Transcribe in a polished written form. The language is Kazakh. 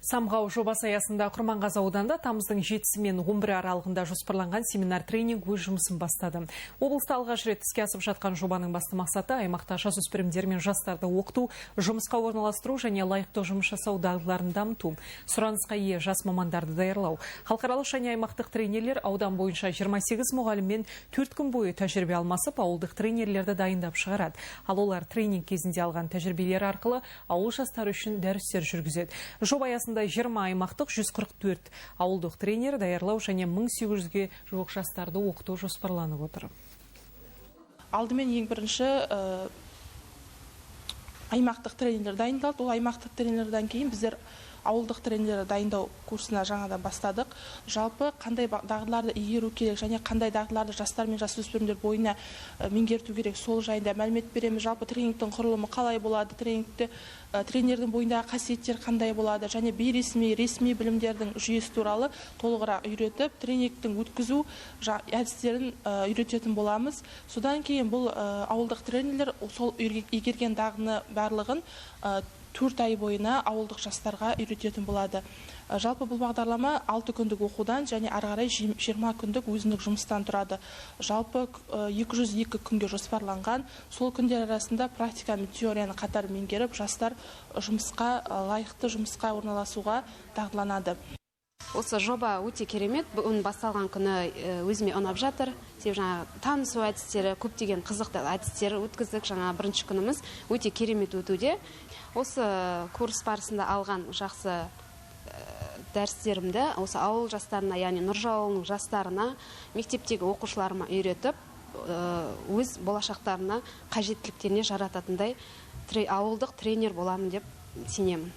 Самғау жобасы аясында Құрманғазы ауданында тамыздың 7-сі мен 11 аралығында жоспарланған семинар-тренинг өз жұмысын бастады. Облыста алғаш рет іске асып жатқан жобаның басты мақсаты аймақта жасөспірімдер мен жастарды оқыту, жұмысқа орналастыру және лайықты жұмыс жасау дағдыларын дамыту, сұранысқа ие жас мамандарды даярлау. Халықаралық және аймақтық тренерлер аудан бойынша 28 мұғаліммен 4 күн бойы тәжірибе алмасып, ауылдық тренерлерді дайындап шығарады. Ал олар тренинг кезінде алған тәжірибелер арқылы ауыл жастары үшін дәрістер жүргізеді. Жоба аясында 20 аймақтық 144 ауылдық тренер даярлау және 1800-ге жуық жастарды оқыту жоспарланып отыр. Алдымен ең бірінші аймақтық тренерлер дайындалды. Ол аймақтық тренерден кейін біздер ауылдық тренерлер дайындау курсына жаңадан бастадық. Жалпы қандай дағдыларды игеру керек және қандай дағдыларды жастар мен жасөспірімдер бойына меңгерту керек, сол жайында мәлімет береміз. Жалпы тренингтің құрылымы қалай болады, тренердің бойындағы қасиеттер қандай болады және бейресми, ресми білімдердің жүйесі туралы толығырақ үйретіп, тренингтің өткізу әдістерін үйрететін боламыз. Содан кейін бұл ауылдық тренерлер сол игерген дағдыны барлығын 4 ай бойына ауылдық жастарға үйрететін болады. Жалпы бұл бағдарлама 6 күндік оқудан және ары қарай 20 күндік өзіндік жұмыстан тұрады. Жалпы 202 күнге жоспарланған. Сол күндер арасында практика мен теорияны қатар меңгеріп, жастар лайықты жұмысқа орналасуға дағдыланады. Осы жоба өте керемет. Оның басталған күні өзіме ұнап жатыр. Танысу әдістері, көптеген қызықты әдістер өткіздік. Бірінші күніміз өте керемет өтуде. Осы курс барысында алған жақсы дәрістерімді осы ауыл жастарына, яғни Нұржау ауылының жастарына, мектептегі оқушыларыма үйретіп, өз болашақтарына қажеттіліктеріне жарататындай ауылдық тренер боламын деп сенемін.